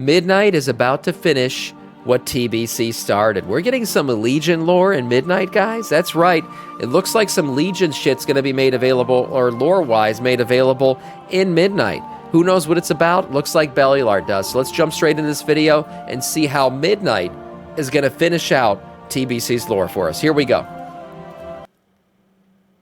Midnight is about to finish what TBC started. We're getting some Legion lore in Midnight, guys. That's right. It looks like some Legion shit's going to be made available, or lore-wise made available, in Midnight. Who knows what it's about? Looks like Bellular does. So let's jump straight into this video and see how Midnight is going to finish out TBC's lore for us. Here we go.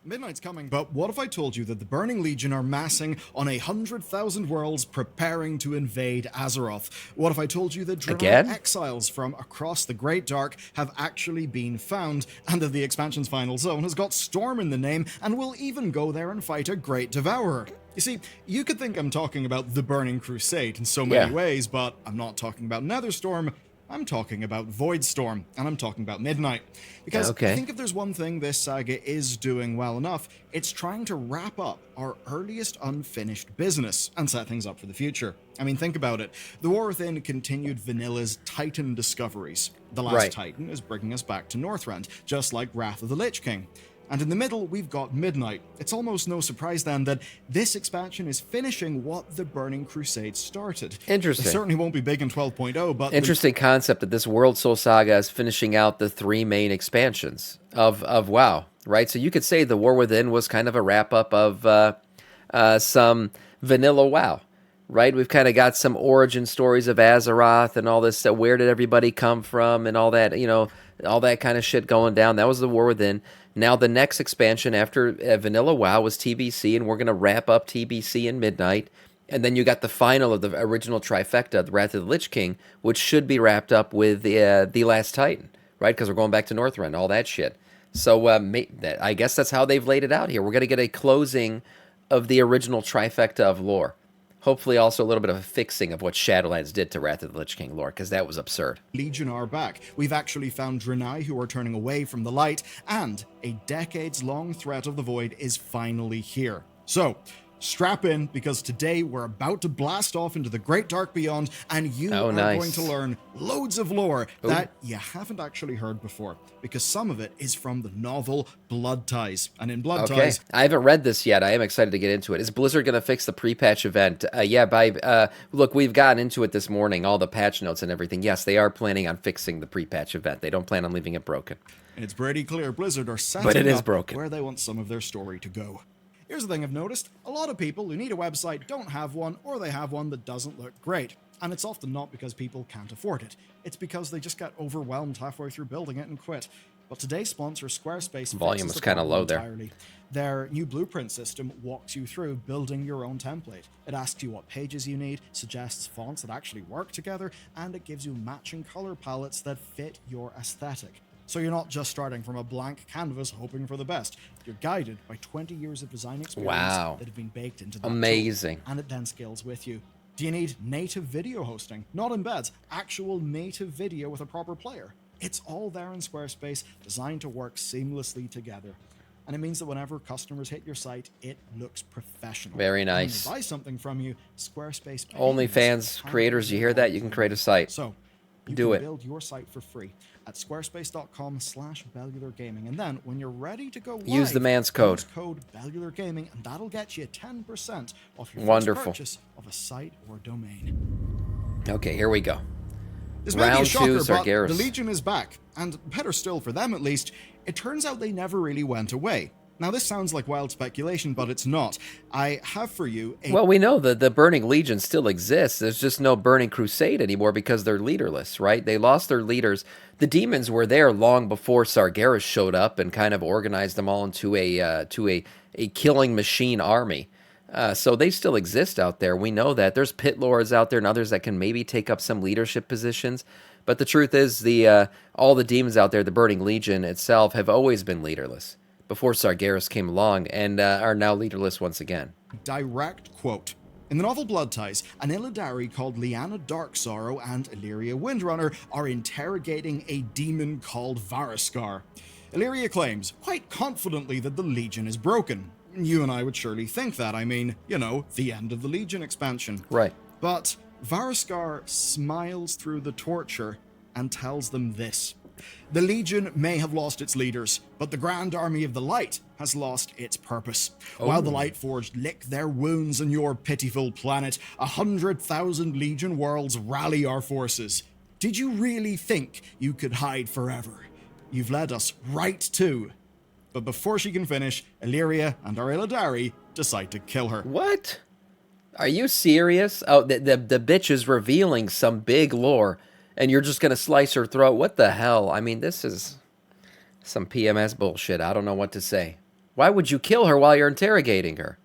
Midnight's coming, but what if I told you that the Burning Legion are massing on 100,000 worlds preparing to invade Azeroth? What if I told you that Dramatic exiles from across the Great Dark have actually been found, and that the expansion's final zone has got Storm in the name and will even go there and fight a Great Devourer? You see, you could think I'm talking about the Burning Crusade in so many ways, but I'm not talking about Netherstorm. I'm talking about Voidstorm, and I'm talking about Midnight. Because I think if there's one thing this saga is doing well enough, it's trying to wrap up our earliest unfinished business and set things up for the future. I mean, think about it. The War Within continued Vanilla's Titan discoveries. The last Titan is bringing us back to Northrend, just like Wrath of the Lich King. And in the middle, we've got Midnight. It's almost no surprise then that this expansion is finishing what the Burning Crusade started. Interesting. It certainly won't be big in 12.0, but... Interesting concept that this World Soul Saga is finishing out the 3 main expansions of WoW, right? So you could say the War Within was kind of a wrap-up of some vanilla WoW, right? We've kind of got some origin stories of Azeroth and all this, where did everybody come from and all that, you know, all that kind of shit going down. That was the War Within. Now the next expansion after Vanilla WoW was TBC, and we're going to wrap up TBC in Midnight. And then you got the final of the original trifecta, the Wrath of the Lich King, which should be wrapped up with the Last Titan, right? Because we're going back to Northrend, all that shit. So I guess that's how they've laid it out here. We're going to get a closing of the original trifecta of lore. Hopefully also a little bit of a fixing of what Shadowlands did to Wrath of the Lich King lore, because that was absurd. Legion are back. We've actually found Draenei who are turning away from the light, and a decades-long threat of the Void is finally here. So, strap in, because today we're about to blast off into the Great Dark Beyond, and you are going to learn loads of lore that you haven't actually heard before, because some of it is from the novel Blood Ties. And in Blood Ties... I haven't read this yet. I am excited to get into it. Is Blizzard going to fix the pre-patch event? Look, we've gotten into it this morning, all the patch notes and everything. Yes, they are planning on fixing the pre-patch event. They don't plan on leaving it broken. And it's pretty clear Blizzard are setting up broken. Where they want some of their story to go. Here's the thing I've noticed. A lot of people who need a website don't have one, or they have one that doesn't look great. And it's often not because people can't afford it. It's because they just get overwhelmed halfway through building it and quit. But today's sponsor, Squarespace, volume was kind of low entirely. Their new blueprint system walks you through building your own template. It asks you what pages you need, suggests fonts that actually work together, and it gives you matching color palettes that fit your aesthetic. So you're not just starting from a blank canvas hoping for the best. You're guided by 20 years of design experience that have been baked into that Amazing. tool, and it then scales with you. Do you need native video hosting? Not embeds, actual native video with a proper player. It's all there in Squarespace, designed to work seamlessly together. And it means that whenever customers hit your site, it looks professional. Very nice. And when they buy something from you, Squarespace... OnlyFans creators, you hear that? You can create a site. So, you can build your site for free at squarespace.com/bellulargaming, and then when you're ready to go live, use the man's code. Use code bellulargaming, and that'll get you 10% off your first purchase of a site or domain. Okay, here we go. This may be a shocker, but Sargeras. the Legion is back, and better still for them at least, it turns out they never really went away. Now, this sounds like wild speculation, but it's not. I have for you a... Well, we know that the Burning Legion still exists. There's just no Burning Crusade anymore because they're leaderless, right? They lost their leaders. The demons were there long before Sargeras showed up and kind of organized them all into a killing machine army. So they still exist out there. We know that. There's pit lords out there and others that can maybe take up some leadership positions. But the truth is, all the demons out there, the Burning Legion itself, have always been leaderless before Sargeras came along, and are now leaderless once again. Direct quote. In the novel Blood Ties, an Illidari called Lyanna Darksorrow and Illyria Windrunner are interrogating a demon called Variskar. Illyria claims, quite confidently, that the Legion is broken. You and I would surely think that. I mean, you know, the end of the Legion expansion. Right. But Variskar smiles through the torture and tells them this. The Legion may have lost its leaders, but the Grand Army of the Light has lost its purpose. While the Lightforged lick their wounds on your pitiful planet, 100,000 Legion worlds rally our forces. Did you really think you could hide forever? You've led us right to... But before she can finish, Illyria and our Illidari decide to kill her. What? Are you serious? Oh, the bitch is revealing some big lore, and you're just going to slice her throat? What the hell? I mean, this is some PMS bullshit. I don't know what to say. Why would you kill her while you're interrogating her?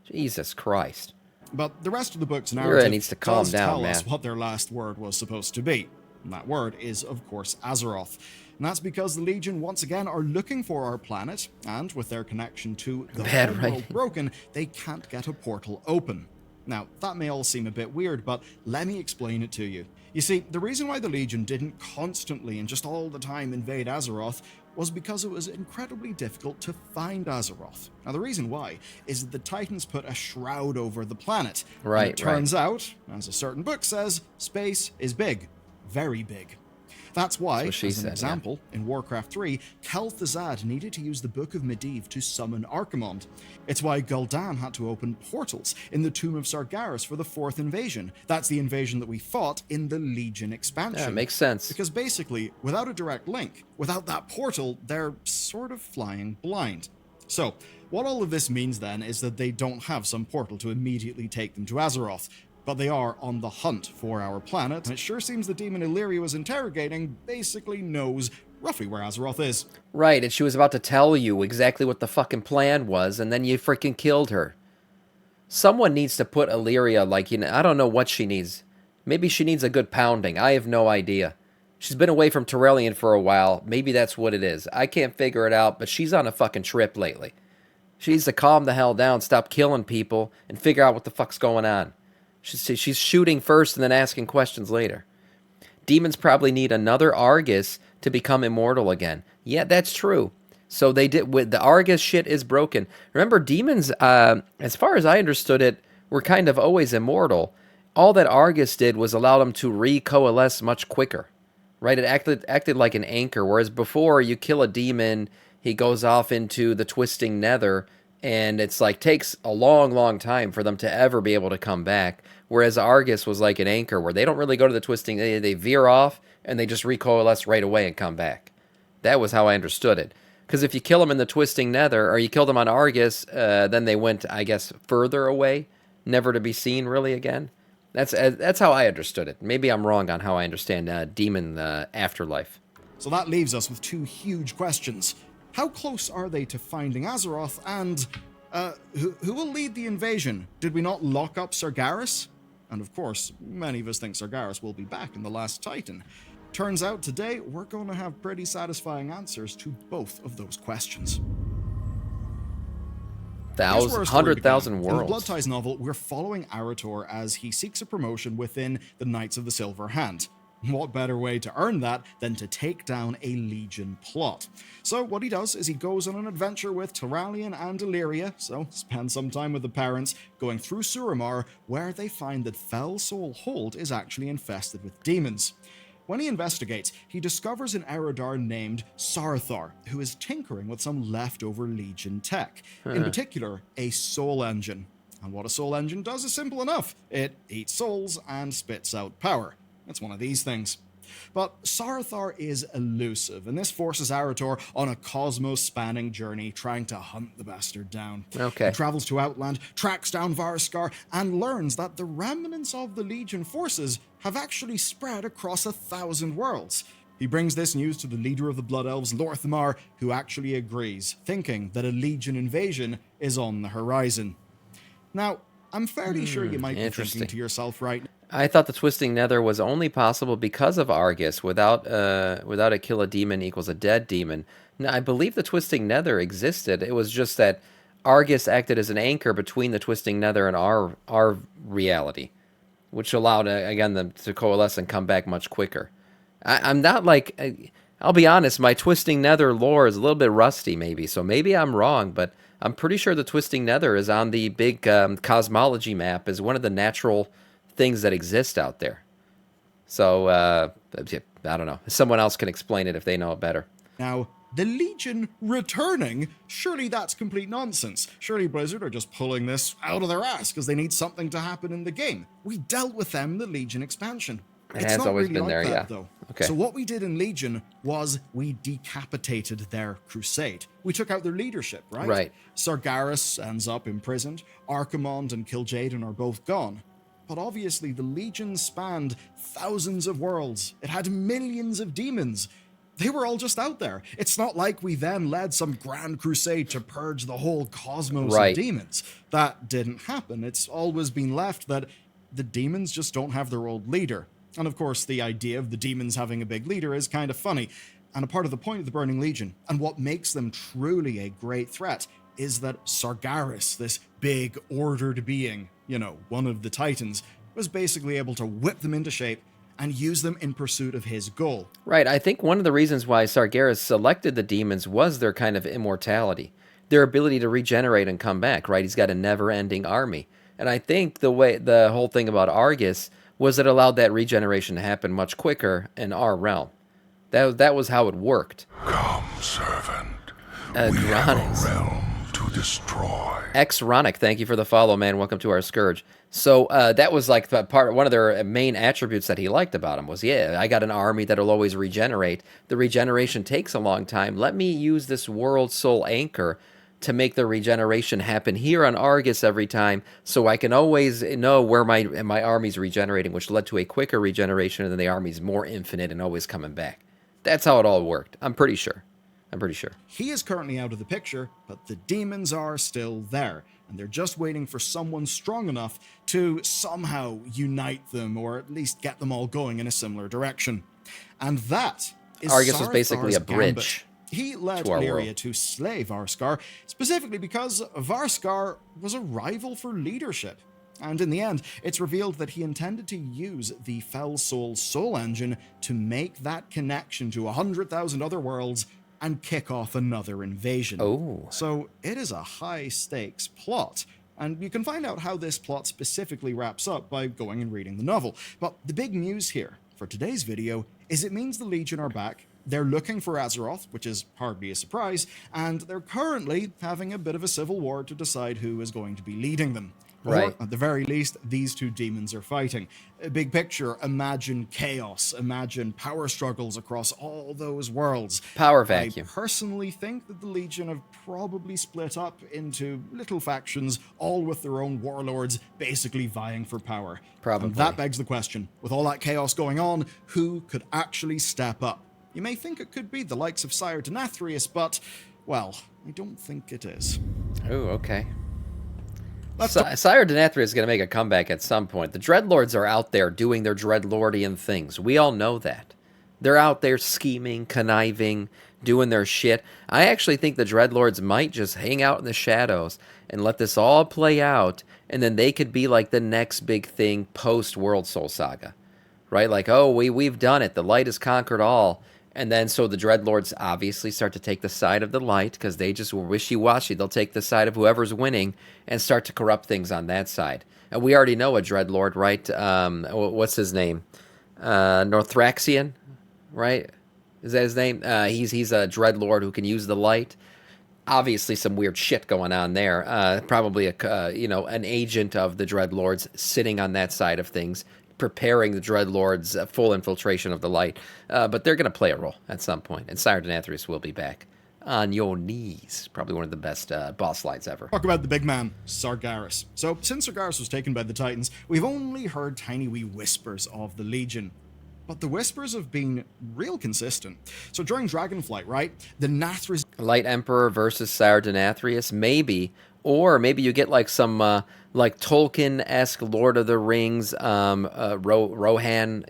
Jesus Christ. But the rest of the book's narrative needs to calm down, tell man. us what their last word was supposed to be. And that word is, of course, Azeroth. And that's because the Legion once again are looking for our planet, and with their connection to the whole world broken, they can't get a portal open. Now, that may all seem a bit weird, but let me explain it to you. You see, the reason why the Legion didn't constantly and just all the time invade Azeroth was because it was incredibly difficult to find Azeroth. Now, the reason why is that the Titans put a shroud over the planet. Right, and it turns out, as a certain book says, space is big. Very big. That's why, as an example, in Warcraft 3, Kel'Thuzad needed to use the Book of Medivh to summon Archimonde. It's why Gul'dan had to open portals in the Tomb of Sargeras for the 4th invasion. That's the invasion that we fought in the Legion expansion. Yeah, makes sense. Because basically, without a direct link, without that portal, they're sort of flying blind. So, what all of this means then is that they don't have some portal to immediately take them to Azeroth. But they are on the hunt for our planet, and it sure seems the demon Illyria was interrogating basically knows roughly where Azeroth is. Right, and she was about to tell you exactly what the fucking plan was, and then you freaking killed her. Someone needs to put Illyria, like, you know, I don't know what she needs. Maybe she needs a good pounding. I have no idea. She's been away from Turelion for a while. Maybe that's what it is. I can't figure it out, but she's on a fucking trip lately. She needs to calm the hell down, stop killing people, and figure out what the fuck's going on. She's shooting first and then asking questions later. Demons probably need another Argus to become immortal again. Yeah, that's true. So they did. The Argus shit is broken. Remember, demons, as far as I understood it, were kind of always immortal. All that Argus did was allow them to recoalesce much quicker. Right? It acted like an anchor, whereas before you kill a demon, he goes off into the twisting nether, and it's like takes a long, long time for them to ever be able to come back. Whereas Argus was like an anchor where they don't really go to the twisting, they veer off and they just recoalesce right away and come back. That was how I understood it. Because if you kill them in the twisting nether, or you kill them on Argus, then they went, I guess, further away, never to be seen really again. That's how I understood it. Maybe I'm wrong on how I understand demon afterlife. So that leaves us with two huge questions. How close are they to finding Azeroth, and who will lead the invasion? Did we not lock up Sargeras? And of course, many of us think Sargeras will be back in The Last Titan. Turns out today, we're going to have pretty satisfying answers to both of those questions. 100,000 worlds. In the Blood Ties novel, we're following Arator as he seeks a promotion within the Knights of the Silver Hand. What better way to earn that than to take down a Legion plot? So what he does is he goes on an adventure with Turelion and Illyria, so spend some time with the parents, going through Suramar, where they find that Fell Soul Hold is actually infested with demons. When he investigates, he discovers an Eridar named Sarthar, who is tinkering with some leftover Legion tech, in particular, a soul engine. And what a soul engine does is simple enough. It eats souls and spits out power. It's one of these things. But Sarthar is elusive, and this forces Arator on a cosmos-spanning journey trying to hunt the bastard down. Okay. He travels to Outland, tracks down Varskar, and learns that the remnants of the Legion forces have actually spread across 1,000 worlds. He brings this news to the leader of the Blood Elves, Lor'themar, who actually agrees, thinking that a Legion invasion is on the horizon. Now, I'm fairly sure you might be thinking to yourself right now, I thought the twisting nether was only possible because of Argus. Without a kill a demon equals a dead demon. No, I believe the twisting nether existed. It was just that Argus acted as an anchor between the twisting nether and our reality, which allowed again them to coalesce and come back much quicker. I'm not like, I'll be honest, my twisting nether lore is a little bit rusty maybe, so maybe I'm wrong, but I'm pretty sure the twisting nether is on the big cosmology map as one of the natural things that exist out there. So, I don't know. Someone else can explain it if they know it better. Now, the Legion returning? Surely that's complete nonsense. Surely Blizzard are just pulling this out of their ass because they need something to happen in the game. We dealt with them in the Legion expansion. It has always been there, yeah. Though. Okay. So what we did in Legion was we decapitated their crusade. We took out their leadership, right? Right. Sargeras ends up imprisoned. Archimonde and Kil'jaeden are both gone. But obviously the Legion spanned thousands of worlds. It had millions of demons. They were all just out there. It's not like we then led some grand crusade to purge the whole cosmos of demons. That didn't happen. It's always been left that the demons just don't have their old leader. And of course, the idea of the demons having a big leader is kind of funny. And a part of the point of the Burning Legion, and what makes them truly a great threat, is that Sargeras, this big, ordered being, one of the Titans, was basically able to whip them into shape and use them in pursuit of his goal. Right. I think one of the reasons why Sargeras selected the demons was their kind of immortality, their ability to regenerate and come back, right? He's got a never-ending army. And I think the whole thing about Argus was it allowed that regeneration to happen much quicker in our realm. That was how it worked. Come, servant. We have a realm to destroy. X-Ronic, thank you for the follow, man. Welcome to our Scourge. So that was like one of their main attributes that he liked about him was, I got an army that'll always regenerate. The regeneration takes a long time. Let me use this World Soul Anchor to make the regeneration happen here on Argus every time, so I can always know where my army's regenerating, which led to a quicker regeneration, and then the army's more infinite and always coming back. That's how it all worked. I'm pretty sure. He is currently out of the picture, but the demons are still there, and they're just waiting for someone strong enough to somehow unite them, or at least get them all going in a similar direction. And that is Argus was basically a bridge. He led Lyria to slay Varskar, specifically because Varskar was a rival for leadership. And in the end, it's revealed that he intended to use the Fell Soul Soul Engine to make that connection to 100,000 other worlds and kick off another invasion. Oh. So it is a high-stakes plot. And you can find out how this plot specifically wraps up by going and reading the novel. But the big news here for today's video is it means the Legion are back. They're looking for Azeroth, which is hardly a surprise, and they're currently having a bit of a civil war to decide who is going to be leading them. Right. Or, at the very least, these two demons are fighting. Big picture, imagine chaos, imagine power struggles across all those worlds. Power vacuum. I personally think that the Legion have probably split up into little factions, all with their own warlords, basically vying for power. Probably. And that begs the question, with all that chaos going on, who could actually step up? You may think it could be the likes of Sire Denathrius, but, well, I don't think it is. Oh, okay. Sire Denathrius is going to make a comeback at some point. The Dreadlords are out there doing their Dreadlordian things. We all know that. They're out there scheming, conniving, doing their shit. I actually think the Dreadlords might just hang out in the shadows and let this all play out, and then they could be like the next big thing post-World Soul Saga. Right? Like, oh, we've done it. The light has conquered all. And then so the Dreadlords obviously start to take the side of the light because they just were wishy-washy. They'll take the side of whoever's winning and start to corrupt things on that side. And we already know a Dreadlord, right? What's his name? Northraxian, right? Is that his name? He's a Dreadlord who can use the light. Obviously some weird shit going on there. Probably an agent of the Dreadlords sitting on that side of things, preparing the Dreadlords' full infiltration of the light. But they're going to play a role at some point, and Sire Denathrius will be back. On your knees. Probably one of the best boss lines ever. Talk about the big man, Sargeras. So, since Sargeras was taken by the Titans, we've only heard tiny wee whispers of the Legion. But the whispers have been real consistent. So during Dragonflight, right, the Nathras... Light Emperor versus Sire Denathrius, maybe. Or maybe you get like some like Tolkien-esque Lord of the Rings, Rohan,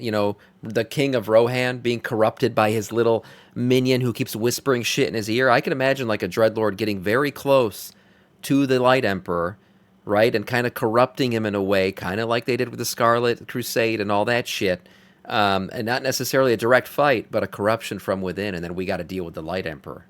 the king of Rohan being corrupted by his little minion who keeps whispering shit in his ear. I can imagine like a Dreadlord getting very close to the Light Emperor, right, and kind of corrupting him in a way, kind of like they did with the Scarlet Crusade and all that shit. And not necessarily a direct fight, but a corruption from within, and then we got to deal with the Light Emperor.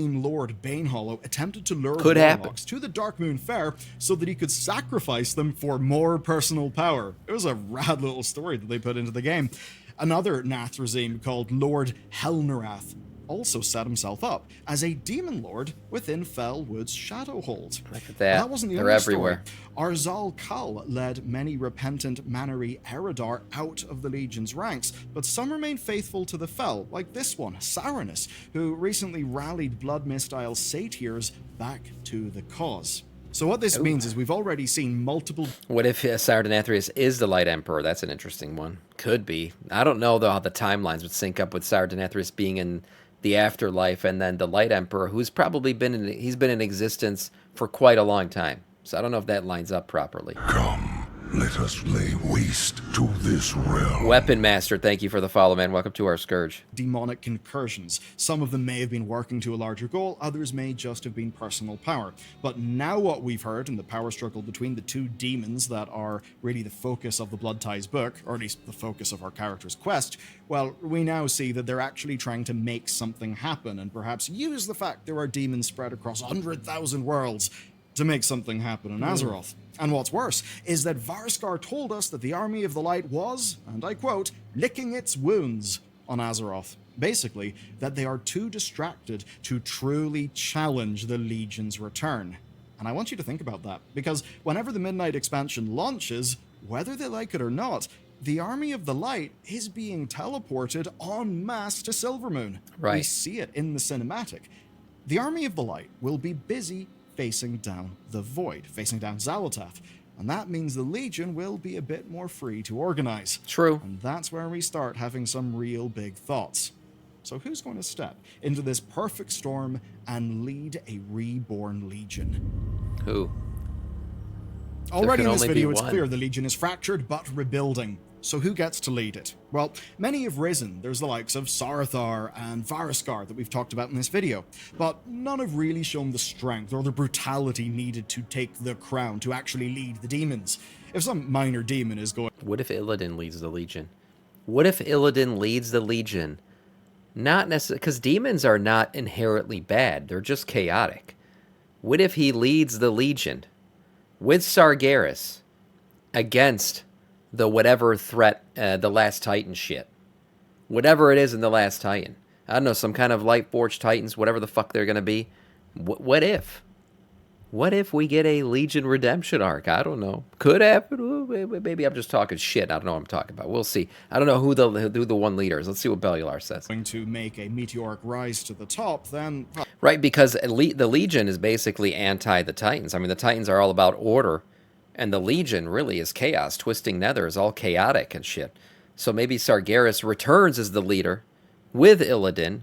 Lord Banehollow attempted to lure warlocks to the Darkmoon Fair so that he could sacrifice them for more personal power. It was a rad little story that they put into the game. Another Nathrezim called Lord Helnerath also set himself up as a demon lord within Felwood's Shadowhold. Look at that. That wasn't the They're only everywhere. story. Arzal Kal led many repentant Mannery Eridar out of the Legion's ranks, but some remained faithful to the Fel, like this one, Saranus, who recently rallied Blood Mistile satyrs back to the cause. So what this means is we've already seen multiple... What if Sargeras is the Light Emperor? That's an interesting one. Could be. I don't know, though, how the timelines would sync up with Sargeras being in the afterlife, and then the Light Emperor, who's probably been in existence for quite a long time. So I don't know if that lines up properly. Come, let us lay waste to this realm. Weapon Master, thank you for the follow, man. Welcome to our Scourge. Demonic incursions. Some of them may have been working to a larger goal, others may just have been personal power. But now what we've heard in the power struggle between the two demons that are really the focus of the Blood Ties book, or at least the focus of our character's quest, well, we now see that they're actually trying to make something happen, and perhaps use the fact there are demons spread across 100,000 worlds to make something happen in Azeroth. And what's worse is that Varskar told us that the Army of the Light was, and I quote, licking its wounds on Azeroth. Basically, that they are too distracted to truly challenge the Legion's return. And I want you to think about that, because whenever the Midnight expansion launches, whether they like it or not, the Army of the Light is being teleported en masse to Silvermoon. Right. We see it in the cinematic. The Army of the Light will be busy facing down the Void, facing down Xalatath, and that means the Legion will be a bit more free to organize. True. And that's where we start having some real big thoughts. So who's going to step into this perfect storm and lead a reborn Legion? Who? Already in this only be video, it's one. clear the Legion is fractured but rebuilding. So who gets to lead it? Well, many have risen. There's the likes of Sarathar and Varskar that we've talked about in this video, but none have really shown the strength or the brutality needed to take the crown to actually lead the demons. If some minor demon is going... What if Illidan leads the Legion? What if Illidan leads the Legion? Not necessarily, because demons are not inherently bad. They're just chaotic. What if he leads the Legion with Sargeras against the whatever threat, the Last Titan shit? Whatever it is in the Last Titan. I don't know, some kind of Lightforged Titans, whatever the fuck they're going to be. What if? What if we get a Legion redemption arc? I don't know. Could happen. Ooh, maybe I'm just talking shit. I don't know what I'm talking about. We'll see. I don't know who the one leader is. Let's see what Bellular says. Going to make a meteoric rise to the top, then... Right, because the Legion is basically anti the Titans. I mean, the Titans are all about order, and the Legion really is chaos. Twisting Nether is all chaotic and shit. So maybe Sargeras returns as the leader with Illidan,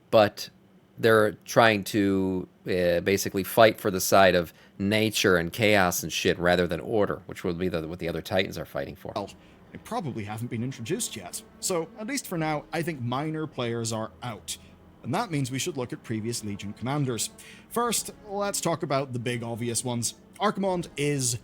but they're trying to basically fight for the side of nature and chaos and shit rather than order, which would be what the other Titans are fighting for. Well, they probably haven't been introduced yet. So, at least for now, I think minor players are out. And that means we should look at previous Legion commanders. First, let's talk about the big obvious ones. Archimonde is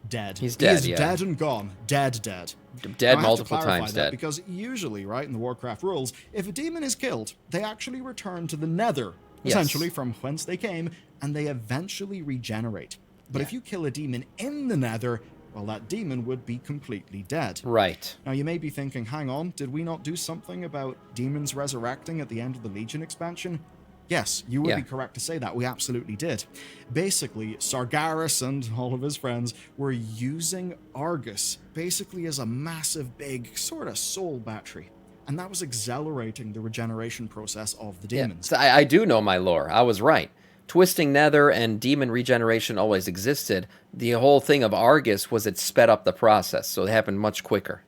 dead. He's dead, He is yeah. dead and gone. Dead. Dead Now, I have multiple to clarify times, that dead. Because usually, right, in the Warcraft rules, if a demon is killed, they actually return to the Nether, Yes. essentially from whence they came, and they eventually regenerate. But if you kill a demon in the Nether, well, that demon would be completely dead. Right. Now, you may be thinking, hang on, did we not do something about demons resurrecting at the end of the Legion expansion? Yes, you would be correct to say that. We absolutely did. Basically, Sargeras and all of his friends were using Argus basically as a massive, big, sort of soul battery. And that was accelerating the regeneration process of the demons. Yeah. So I do know my lore. I was right. Twisting Nether and demon regeneration always existed. The whole thing of Argus was it sped up the process, so it happened much quicker.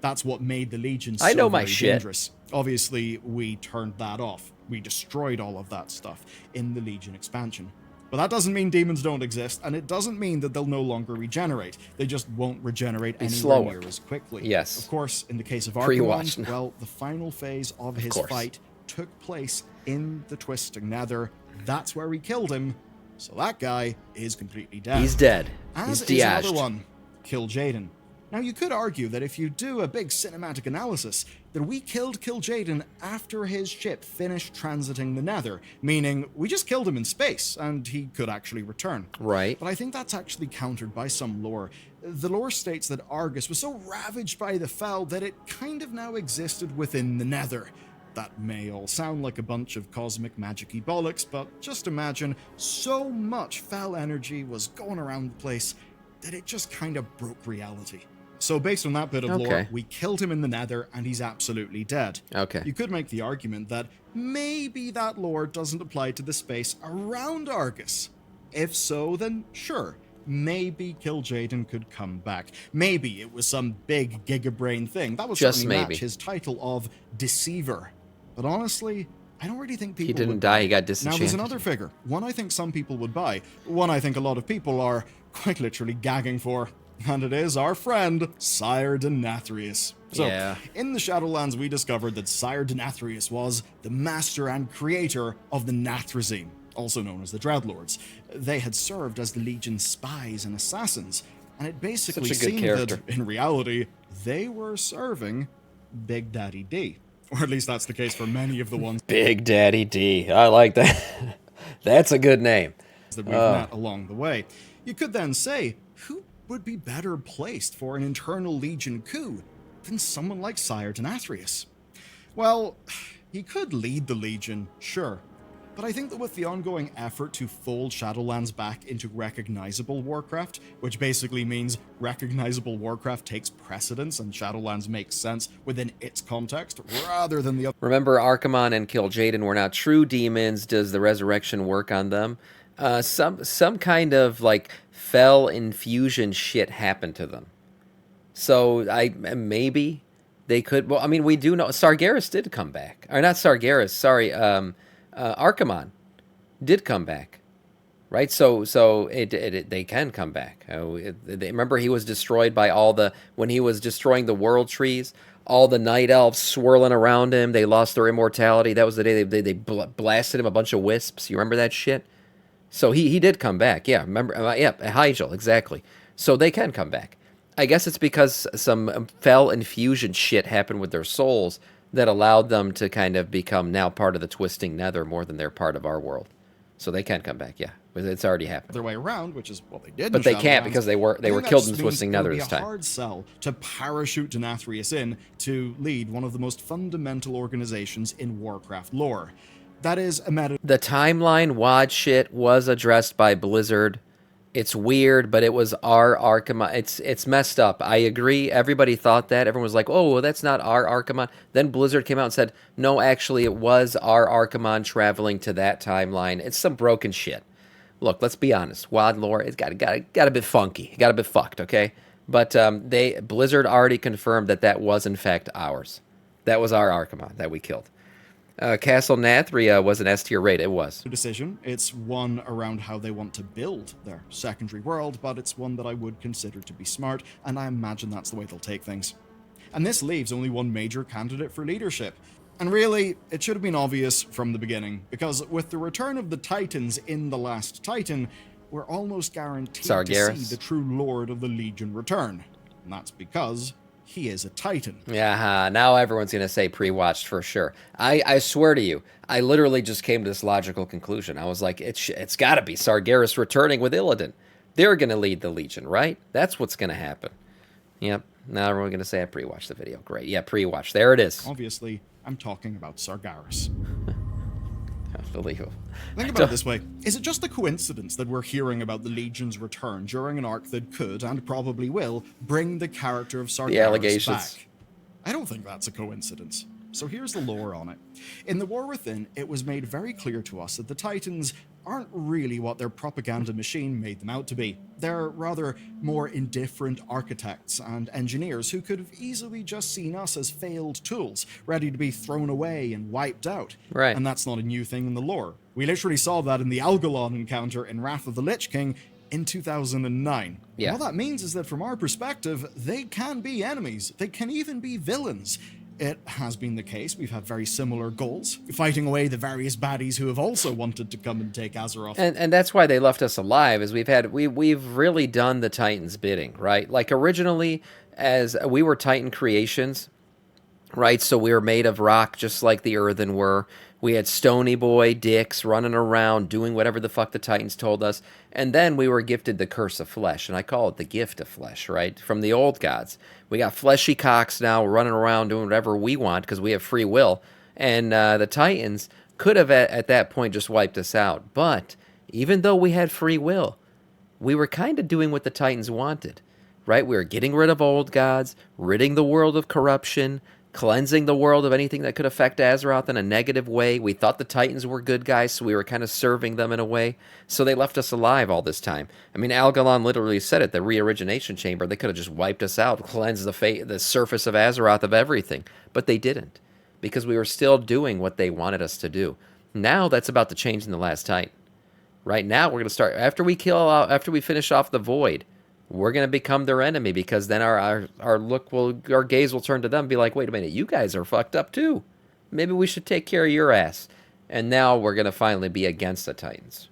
That's what made the Legion so I know my very shit. dangerous. Obviously, we turned that off. We destroyed all of that stuff in the Legion expansion. But that doesn't mean demons don't exist, and it doesn't mean that they'll no longer regenerate. They just won't regenerate anywhere slower. near as quickly. Yes. Of course, in the case of Pre-watch Archimonde, now. well, the final phase of his course. fight took place in the Twisting Nether. That's where we killed him. So that guy is completely dead. He's dead. As He's is another Diaged. one, Kil'jaeden. Now, you could argue that if you do a big cinematic analysis, that we killed Kil'jaeden after his ship finished transiting the Nether, meaning we just killed him in space, and he could actually return. Right. But I think that's actually countered by some lore. The lore states that Argus was so ravaged by the Fel that it kind of now existed within the Nether. That may all sound like a bunch of cosmic magic-y bollocks, but just imagine so much Fel energy was going around the place that it just kind of broke reality. So based on that bit of lore, we killed him in the Nether, and he's absolutely dead. Okay. You could make the argument that maybe that lore doesn't apply to the space around Argus. If so, then sure, maybe Kil'jaeden could come back. Maybe it was some big gigabrain thing. That would Just certainly maybe match his title of Deceiver. But honestly, I don't really think people He didn't would die, buy. he got disenchanted. Now, there's another figure. One I think some people would buy. One I think a lot of people are quite literally gagging for. And it is our friend, Sire Denathrius. So, in the Shadowlands, we discovered that Sire Denathrius was the master and creator of the Nathrezim, also known as the Dreadlords. They had served as the Legion's spies and assassins, and it basically seemed that, in reality, they were serving Big Daddy D. Or at least that's the case for many of the ones. Big Daddy D. I like that. That's a good name. That we've met along the way. You could then say, who would be better placed for an internal Legion coup than someone like Sire Denathrius? Well, he could lead the Legion, sure. But I think that with the ongoing effort to fold Shadowlands back into recognizable Warcraft, which basically means recognizable Warcraft takes precedence and Shadowlands makes sense within its context, rather than the other. Remember, Archimonde and Kil'jaeden were not true demons. Does the resurrection work on them? Some kind of, like, Fel infusion shit happened to them. So, maybe they could... Well, I mean, we do know... Sargeras did come back. Or not Sargeras, sorry, Archimonde did come back, right? So they can come back. Remember, he was destroyed by when he was destroying the world trees, all the night elves swirling around him. They lost their immortality. That was the day they blasted him a bunch of wisps. You remember that shit? So he did come back. Yeah, remember? Hyjal, exactly. So they can come back. I guess it's because some Fel infusion shit happened with their souls that allowed them to kind of become now part of the Twisting Nether more than they're part of our world. So they can come back, yeah. It's already happened. Their way around, which is what they did. But they can't because they were killed in the Twisting Nether this time. It would be a hard sell to parachute Denathrius in to lead one of the most fundamental organizations in Warcraft lore. That is a meta. The timeline WoD shit was addressed by Blizzard. It's weird, but it was our Archimonde. It's messed up. I agree. Everybody thought that. Everyone was like, oh, well, that's not our Archimonde. Then Blizzard came out and said, no, actually, it was our Archimonde traveling to that timeline. It's some broken shit. Look, let's be honest. WoD lore, it's got a bit funky. It got a bit fucked, okay? But Blizzard already confirmed that was, in fact, ours. That was our Archimonde that we killed. Castle Nathria was an S-tier raid. It was. Decision. It's one around how they want to build their secondary world, but it's one that I would consider to be smart, and I imagine that's the way they'll take things. And this leaves only one major candidate for leadership. And really, it should have been obvious from the beginning, because with the return of the Titans in The Last Titan, we're almost guaranteed Sargeras. to see the true Lord of the Legion return. And that's because he is a Titan. Yeah, now everyone's going to say pre-watched for sure. I swear to you, I literally just came to this logical conclusion. I was like, it's got to be Sargeras returning with Illidan. They're going to lead the Legion, right? That's what's going to happen. Yep, now everyone's going to say I pre-watched the video. Great, yeah, pre-watched. There it is. Obviously, I'm talking about Sargeras. Unbelievable. Think about it this way. Is it just a coincidence that we're hearing about the Legion's return during an arc that could, and probably will, bring the character of Sargeras back? I don't think that's a coincidence. So here's the lore on it. In The War Within, it was made very clear to us that the Titans aren't really what their propaganda machine made them out to be. They're rather more indifferent architects and engineers who could have easily just seen us as failed tools, ready to be thrown away and wiped out. Right. And that's not a new thing in the lore. We literally saw that in the Algalon encounter in Wrath of the Lich King in 2009. Yeah. All that means is that from our perspective, they can be enemies. They can even be villains. it has been the case. We've had very similar goals, fighting away the various baddies who have also wanted to come and take Azeroth. And that's why they left us alive, is we've really done the Titans' bidding, right? Like originally, as we were Titan creations, right? So we were made of rock, just like the Earthen were. We had Stony Boy dicks running around doing whatever the fuck the Titans told us. And then we were gifted the curse of flesh, and I call it the gift of flesh, right? From the old gods. We got fleshy cocks now running around doing whatever we want because we have free will. And the Titans could have at that point just wiped us out. But even though we had free will, we were kind of doing what the Titans wanted, right? We were getting rid of old gods, ridding the world of corruption, cleansing the world of anything that could affect Azeroth in a negative way. We thought the Titans were good guys, so we were kind of serving them in a way. So they left us alive all this time. I mean, Algalon literally said it, the re-origination chamber. They could have just wiped us out, cleansed the surface of Azeroth of everything. But they didn't, because we were still doing what they wanted us to do. Now that's about to change in the last Titan. Right now we're going to start, after we finish off the Void, we're going to become their enemy, because then our gaze will turn to them and be like, wait a minute, you guys are fucked up too. Maybe we should take care of your ass. And now we're going to finally be against the Titans.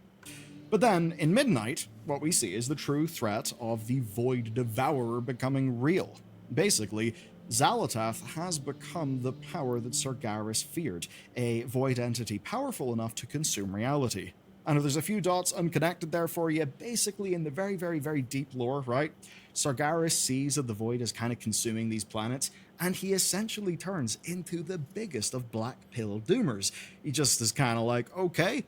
But then, in Midnight, what we see is the true threat of the Void Devourer becoming real. Basically, Xal'atath has become the power that Sargeras feared, a void entity powerful enough to consume reality. And if there's a few dots unconnected there for you, basically in the very, very, very deep lore, right? Sargeras sees that the Void is kind of consuming these planets, and he essentially turns into the biggest of Black Pill Doomers. He just is kind of like, okay,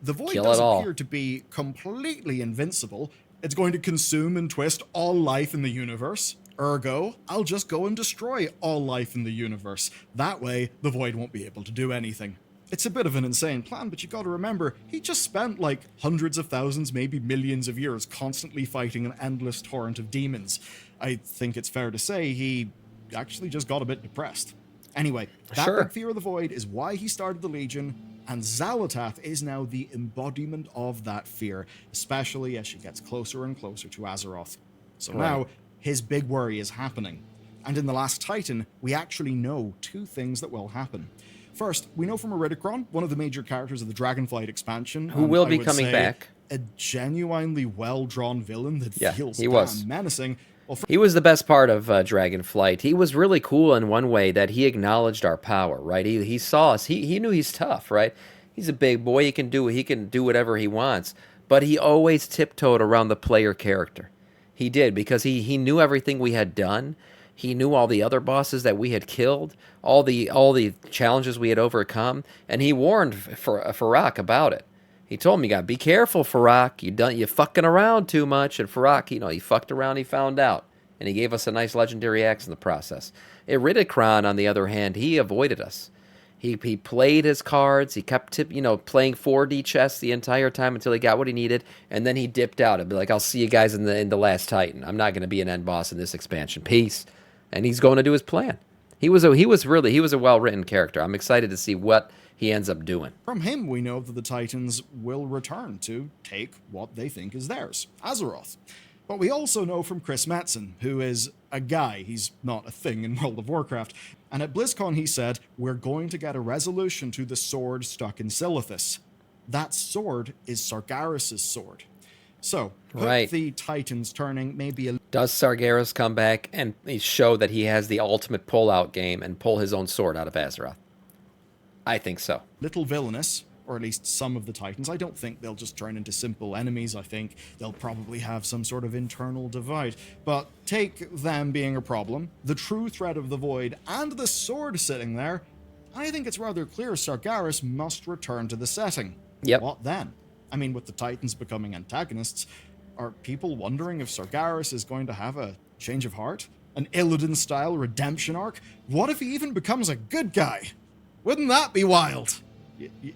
the Void does appear to be completely invincible. It's going to consume and twist all life in the universe. Ergo, I'll just go and destroy all life in the universe. That way, the Void won't be able to do anything. It's a bit of an insane plan, but you gotta remember, he just spent like hundreds of thousands, maybe millions of years constantly fighting an endless torrent of demons. I think it's fair to say he actually just got a bit depressed. Anyway, that big fear of the Void is why he started the Legion, and Xal'atath is now the embodiment of that fear, especially as she gets closer and closer to Azeroth. So now, his big worry is happening. And in the last Titan, we actually know two things that will happen. First, we know from Iridikron, one of the major characters of the Dragonflight expansion, who will be coming back, a genuinely well-drawn villain that feels damn menacing. Well, he was the best part of Dragonflight. He was really cool in one way, that he acknowledged our power, right? He saw us. He knew he's tough, right? He's a big boy. He can do whatever he wants. But he always tiptoed around the player character. He did, because he knew everything we had done. He knew all the other bosses that we had killed, all the challenges we had overcome, and he warned Farak about it. He told him, "You gotta be careful, Farak. You fucking around too much." And Farak, he fucked around. He found out, and he gave us a nice legendary axe in the process. Iridikron, on the other hand, he avoided us. He played his cards. He kept playing 4D chess the entire time until he got what he needed, and then he dipped out and be like, "I'll see you guys in the last Titan. I'm not going to be an end boss in this expansion. Peace." And he's going to do his plan. He was a well-written character. I'm excited to see what he ends up doing. From him, we know that the Titans will return to take what they think is theirs, Azeroth. But we also know from Chris Metzen, who is a guy. He's not a thing in World of Warcraft. And at BlizzCon, he said, "We're going to get a resolution to the sword stuck in Silithus." That sword is Sargeras' sword. So, put the Titans turning maybe a... Does Sargeras come back and show that he has the ultimate pull-out game and pull his own sword out of Azeroth? I think so. Little villainous, or at least some of the Titans. I don't think they'll just turn into simple enemies. I think they'll probably have some sort of internal divide. But take them being a problem, the true threat of the Void, and the sword sitting there, I think it's rather clear Sargeras must return to the setting. Yep. What then? I mean, with the Titans becoming antagonists, are people wondering if Sargeras is going to have a change of heart? An Illidan-style redemption arc? What if he even becomes a good guy? Wouldn't that be wild?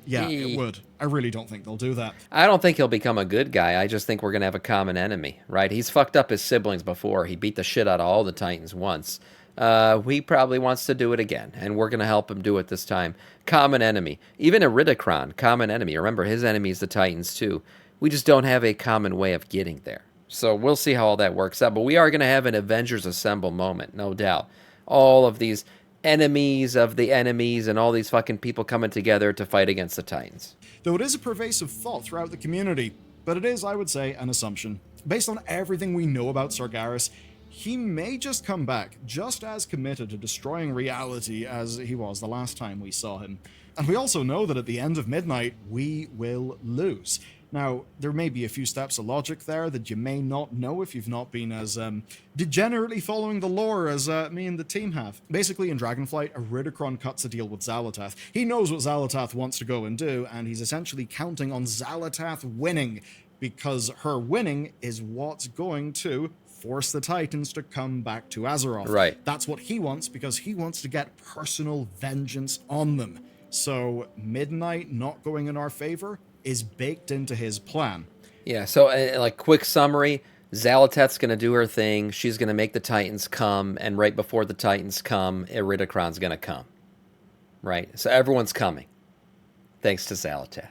Yeah, it would. I really don't think they'll do that. I don't think he'll become a good guy. I just think we're going to have a common enemy, right? He's fucked up his siblings before. He beat the shit out of all the Titans once. He probably wants to do it again, and we're going to help him do it this time. Common enemy. Even Iridikron, common enemy. Remember, his enemy is the Titans, too. We just don't have a common way of getting there. So we'll see how all that works out. But we are going to have an Avengers Assemble moment, no doubt. All of these enemies of the enemies and all these fucking people coming together to fight against the Titans. Though it is a pervasive thought throughout the community, but it is, I would say, an assumption. Based on everything we know about Sargeras, he may just come back just as committed to destroying reality as he was the last time we saw him. And we also know that at the end of Midnight, we will lose. Now, there may be a few steps of logic there that you may not know if you've not been as degenerately following the lore as me and the team have. Basically, in Dragonflight, Iridikron cuts a deal with Xal'atath. He knows what Xal'atath wants to go and do, and he's essentially counting on Xal'atath winning, because her winning is what's going to force the Titans to come back to Azeroth. Right. That's what he wants, because he wants to get personal vengeance on them. So, Midnight not going in our favor is baked into his plan. Yeah, so like quick summary, Xal'atath's going to do her thing. She's going to make the Titans come, and right before the Titans come, Iridikron's going to come. Right? So everyone's coming. Thanks to Xal'atath.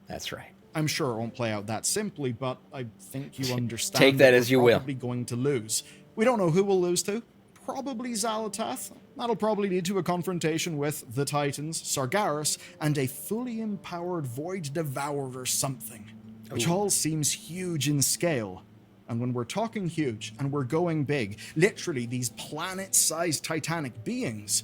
That's right. I'm sure it won't play out that simply, but I think you understand. Take that as you will. We're probably going to lose. We don't know who we'll lose to. Probably Xal'atath. That'll probably lead to a confrontation with the Titans, Sargeras, and a fully empowered Void Devourer or something. Which all seems huge in scale. And when we're talking huge, and we're going big, literally these planet-sized titanic beings,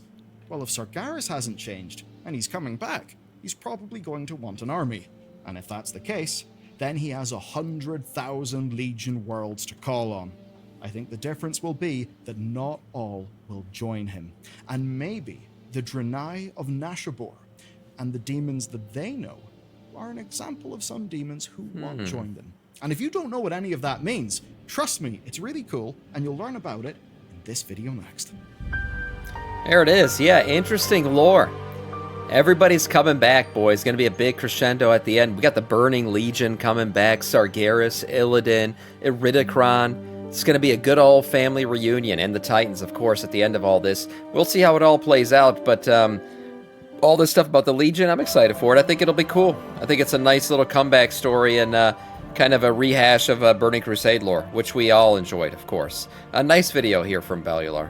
well, if Sargeras hasn't changed, and he's coming back, he's probably going to want an army. And if that's the case, then he has 100,000 Legion worlds to call on. I think the difference will be that not all will join him. And maybe the Draenei of Nashabur and the demons that they know are an example of some demons who won't join them. And if you don't know what any of that means, trust me, it's really cool, and you'll learn about it in this video next. There it is. Yeah, interesting lore. Everybody's coming back, boys. Going to be a big crescendo at the end. We got the Burning Legion coming back, Sargeras, Illidan, Iridikron. It's going to be a good old family reunion, and the Titans, of course, at the end of all this. We'll see how it all plays out, but all this stuff about the Legion, I'm excited for it. I think it'll be cool. I think it's a nice little comeback story and kind of a rehash of Burning Crusade lore, which we all enjoyed, of course. A nice video here from Valular.